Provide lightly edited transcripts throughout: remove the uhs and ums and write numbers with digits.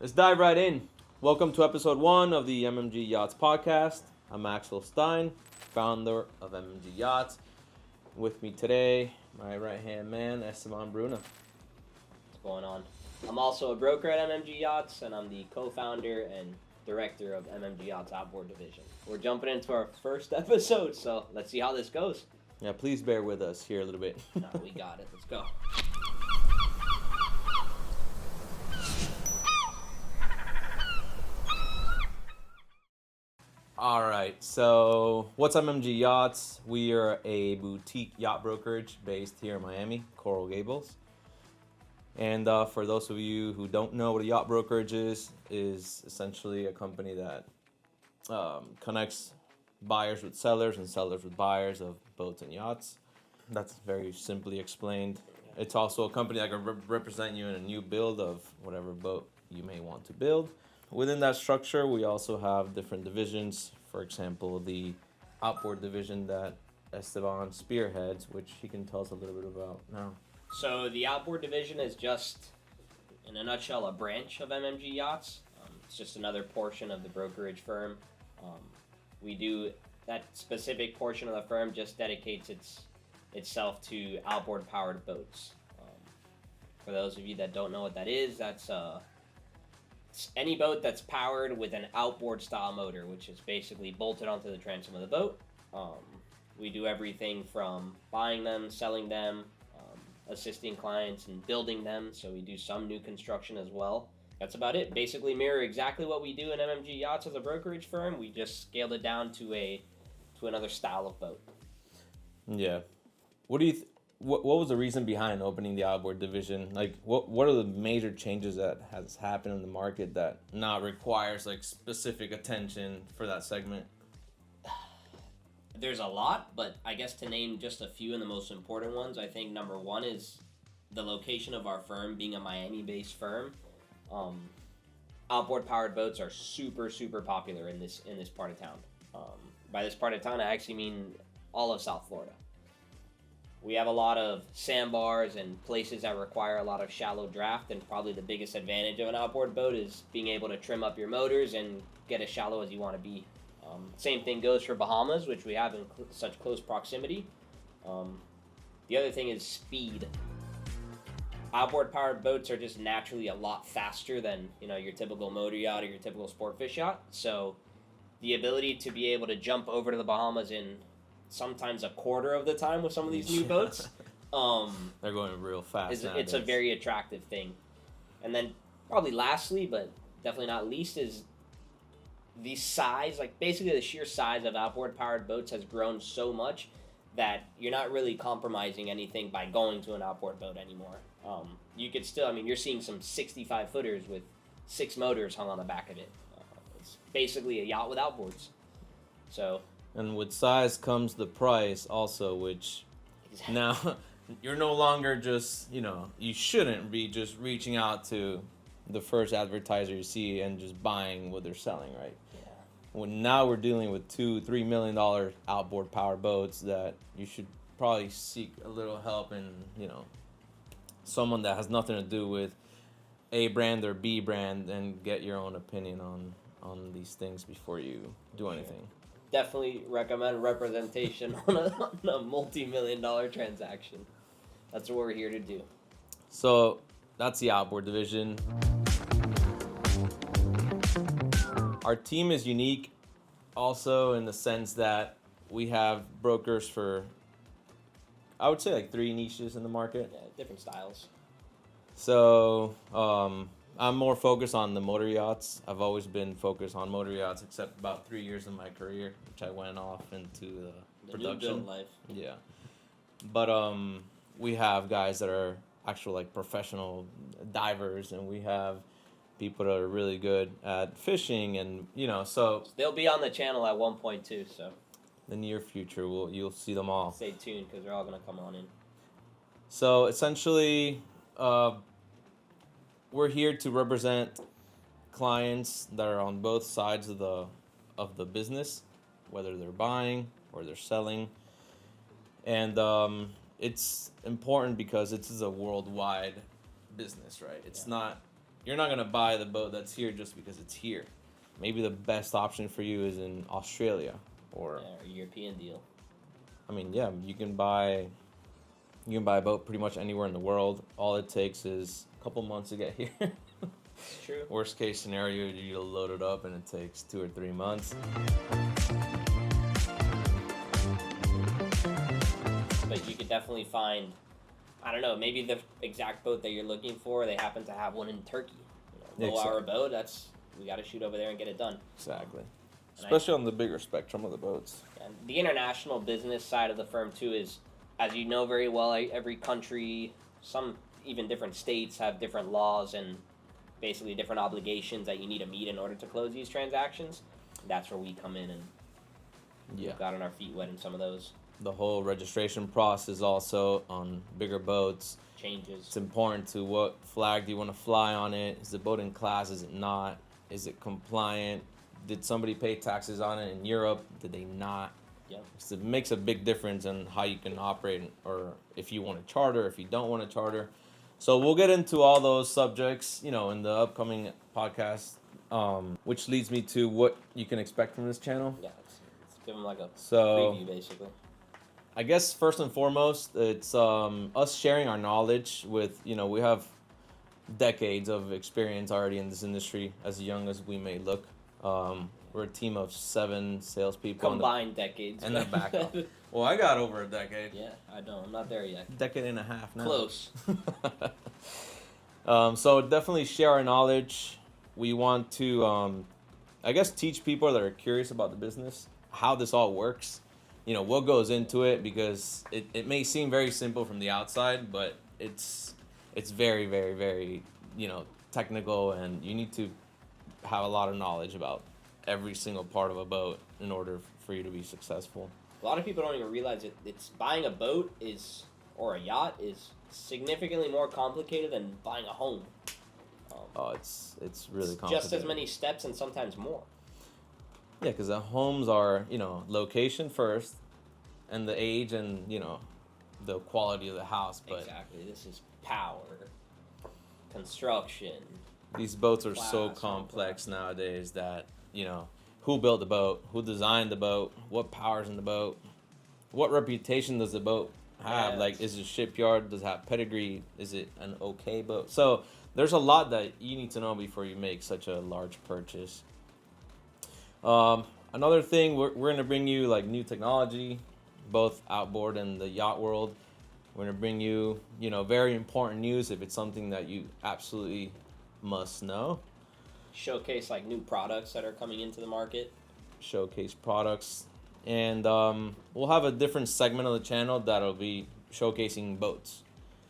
Let's dive right in. Welcome to episode 1 of the MMG Yachts podcast. I'm Axel Stein, founder of MMG Yachts. With me today, my right-hand man, Esteban Bruna. What's going on? I'm also a broker at MMG Yachts, and I'm the co-founder and director of MMG Yachts Outboard Division. We're jumping into our first episode, so let's see how this goes. Yeah, please bear with us here a little bit. No, we got it. Let's go. All right, so what's MMG Yachts? We are a boutique yacht brokerage based here in Miami, Coral Gables. And for those of you who don't know what a yacht brokerage is essentially a company that connects buyers with sellers and sellers with buyers of boats and yachts. That's very simply explained. It's also a company that can represent you in a new build of whatever boat you may want to build. Within that structure, we also have different divisions. For example, the outboard division that Esteban spearheads, which he can tell us a little bit about now. So the outboard division is just, in a nutshell, a branch of MMG Yachts. It's just another portion of the brokerage firm. We do that specific portion of the firm just dedicates itself to outboard powered boats. For those of you that don't know what that is, that's it's any boat that's powered with an outboard style motor, which is basically bolted onto the transom of the boat. We do everything from buying them, selling them, assisting clients in building them, so we do some new construction as well. That's about it. Basically mirror exactly what we do in MMG Yachts as a brokerage firm. We just scaled it down to another style of boat. Yeah. What do you what was the reason behind opening the outboard division? Like what are the major changes that has happened in the market that now requires like specific attention for that segment? There's a lot, but I guess to name just a few and the most important ones, I think number one is the location of our firm being a Miami-based firm. Outboard powered boats are super popular in this part of town. By this part of town, I actually mean all of South Florida. We have a lot of sandbars and places that require a lot of shallow draft, and probably the biggest advantage of an outboard boat is being able to trim up your motors and get as shallow as you want to be. Same thing goes for Bahamas, which we have in such close proximity. The other thing is speed. Outboard powered boats are just naturally a lot faster than your typical motor yacht or your typical sport fish yacht. So the ability to be able to jump over to the Bahamas in sometimes a quarter of the time with some of these new boats, They're going real fast. It's a very attractive thing. And then probably lastly, but definitely not least, is the size, like basically the sheer size of outboard powered boats has grown so much that you're not really compromising anything by going to an outboard boat anymore. You could still, you're seeing some 65 footers with 6 motors hung on the back of it. It's basically a yacht with outboards. So. And with size comes the price also, which now you're no longer just, you shouldn't be just reaching out to the first advertiser you see and just buying what they're selling, right? Yeah. Well, now we're dealing with $2-3 million outboard powered boats that you should probably seek a little help in, someone that has nothing to do with A brand or B brand, and get your own opinion on these things before you do anything. Definitely recommend representation on a multi-million-dollar transaction. That's what we're here to do. So that's the outboard division. Our team is unique also in the sense that we have brokers for, I would say, like 3 niches in the market. Yeah, different styles. So I'm more focused on the motor yachts. I've always been focused on motor yachts, except about 3 years of my career, which I went off into the production. New build life. Yeah. But we have guys that are actual like professional divers, and we have people that are really good at fishing, and so they'll be on the channel at one point too. So the near future, you'll see them all. Stay tuned because they're all gonna come on in. So essentially, we're here to represent clients that are on both sides of the business, whether they're buying or they're selling, and it's important because this is a worldwide business, right? It's not you're not gonna buy the boat that's here just because it's here. Maybe the best option for you is in Australia or a European deal. I mean, yeah, you can buy a boat pretty much anywhere in the world. All it takes is a couple months to get here. It's true. Worst case scenario, you load it up and it takes 2 or 3 months. But you could definitely find, I don't know, maybe the exact boat that you're looking for, they happen to have one in Turkey. Low-hour boat, we got to shoot over there and get it done. Exactly. Especially on the bigger spectrum of the boats. And the international business side of the firm, too, is, as you know very well, every country, some even different states have different laws and basically different obligations that you need to meet in order to close these transactions. That's where we come in and we've gotten our feet wet in some of those. The whole registration process also on bigger boats changes. It's important to what flag do you want to fly on it. Is the boat in class? Is it not? Is it compliant? Did somebody pay taxes on it in Europe? Did they not? Yep. So it makes a big difference in how you can operate, or if you want to charter, if you don't want to charter. So we'll get into all those subjects, in the upcoming podcast, which leads me to what you can expect from this channel. Yeah, let's give them like a preview, basically. I guess first and foremost, it's us sharing our knowledge with, we have decades of experience already in this industry, as young as we may look. We're a team of 7 salespeople. Combined decades. And the backup. Well, I got over a decade. Yeah, I don't. I'm not there yet. Decade and a half now. Close. So definitely share our knowledge. We want to, teach people that are curious about the business how this all works. What goes into it, because it may seem very simple from the outside, but it's very, very, very, technical, and you need to have a lot of knowledge about every single part of a boat in order for you to be successful. A lot of people don't even realize it's buying a boat or a yacht is significantly more complicated than buying a home. It's really complicated. Just as many steps and sometimes more. Yeah, because the homes are, location first, and the age and, the quality of the house. But exactly. This is power, construction. These boats are so complex nowadays that, who built the boat, who designed the boat, what power's in the boat, what reputation does the boat have? Yes. Like, is it a shipyard? Does it have pedigree? Is it an okay boat? So there's a lot that you need to know before you make such a large purchase. Another thing, we're going to bring you like new technology, both outboard and the yacht world. We're going to bring you, very important news if it's something that you absolutely must know. Showcase like new products that are coming into the market. Showcase products. And we'll have a different segment of the channel that'll be showcasing boats.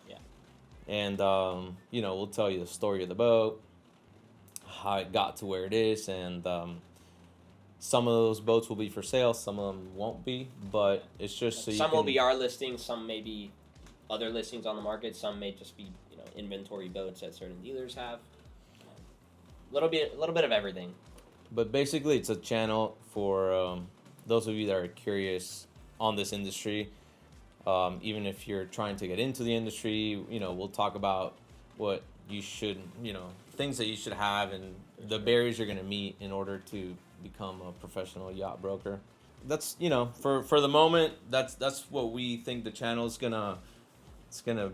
Yeah. And, we'll tell you the story of the boat, how it got to where it is, and some of those boats will be for sale, some of them won't be, but it's just so you Some will be our listings, some may be other listings on the market, some may just be, inventory boats that certain dealers have. A little bit of everything. But basically, it's a channel for those of you that are curious on this industry. Even if you're trying to get into the industry, we'll talk about what you should, things that you should have and the barriers you're going to meet in order to become a professional yacht broker. That's, for the moment, that's what we think the channel is gonna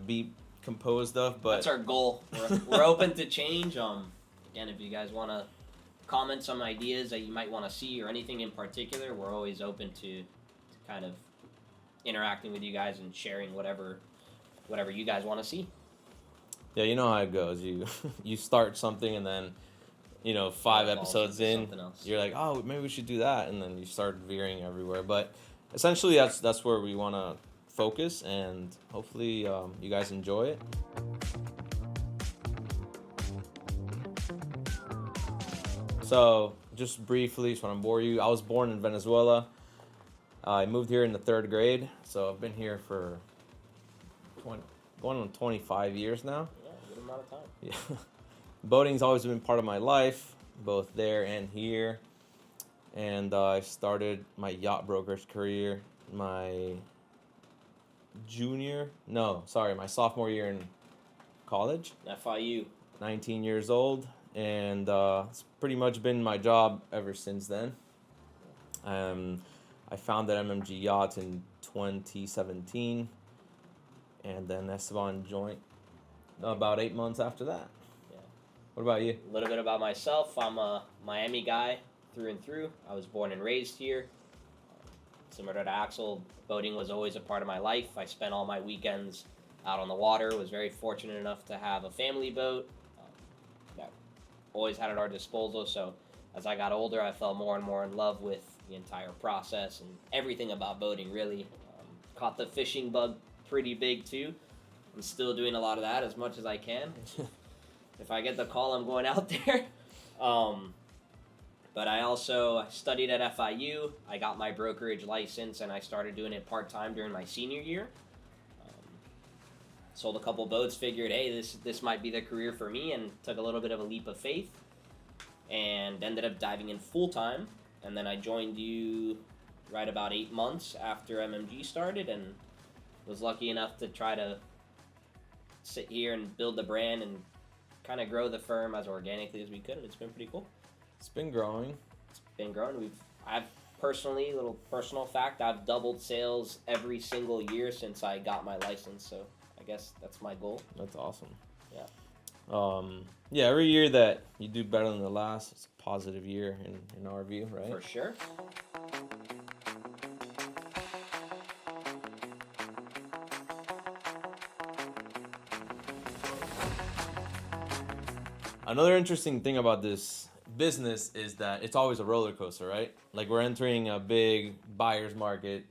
be composed of. But that's our goal. We're open to change. Again, if you guys want to comment some ideas that you might want to see or anything in particular, we're always open to kind of interacting with you guys and sharing whatever you guys want to see. Yeah, you know how it goes. You start something and then 5 episodes in, you're like, oh, maybe we should do that, and then you start veering everywhere. But essentially, that's where we want to focus, and hopefully you guys enjoy it. So, just briefly, so I don't bore you, I was born in Venezuela. I moved here in the 3rd grade, so I've been here for going on 25 years now. Yeah, a good amount of time. Yeah. Boating's always been part of my life, both there and here. And I started my yacht broker's career my sophomore year in college. FIU. 19 years old, and it's pretty much been my job ever since then. I founded MMG Yachts in 2017, and then Esteban joined about 8 months after that. Yeah. What about you? A little bit about myself. I'm a Miami guy through and through. I was born and raised here. Similar to Axel, boating was always a part of my life. I spent all my weekends out on the water. Was very fortunate enough to have a family boat that always had at our disposal. So as I got older, I fell more and more in love with the entire process and everything about boating, really. Caught the fishing bug pretty big, too. I'm still doing a lot of that as much as I can. If I get the call, I'm going out there. But I also studied at FIU. I got my brokerage license, and I started doing it part-time during my senior year. Sold a couple boats, figured, hey, this might be the career for me, and took a little bit of a leap of faith, and ended up diving in full-time. And then I joined you right about 8 months after MMG started, and was lucky enough to try to sit here and build the brand and kind of grow the firm as organically as we could, and it's been pretty cool. It's been growing. I've personally, little personal fact, I've doubled sales every single year since I got my license, so I guess that's my goal. That's awesome. Yeah. Yeah, every year that you do better than the last, it's a positive year in our view, right? For sure. Another interesting thing about this business is that it's always a roller coaster, right? Like we're entering a big buyer's market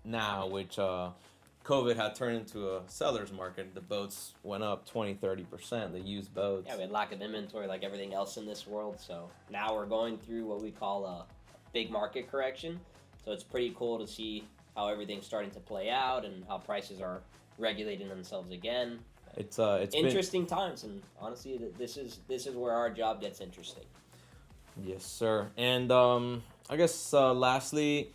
now, which COVID had turned into a seller's market. The boats went up 20-30%, the used boats. Yeah, we had lack of inventory like everything else in this world, so now we're going through what we call a big market correction. So it's pretty cool to see how everything's starting to play out and how prices are regulating themselves again. It's interesting times, and honestly, this is where our job gets interesting. Yes, sir. And I guess lastly,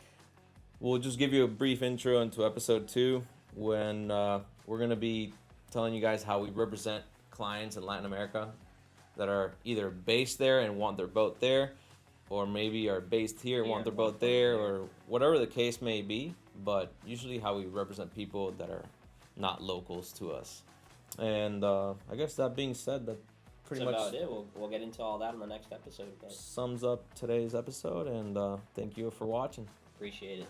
we'll just give you a brief intro into episode 2 when we're going to be telling you guys how we represent clients in Latin America that are either based there and want their boat there, or maybe are based here and want their boat there, or whatever the case may be, but usually how we represent people that are not locals to us. And I guess that being said, that pretty That's much about it. We'll get into all that in the next episode. But sums up today's episode, and thank you for watching. appreciate it.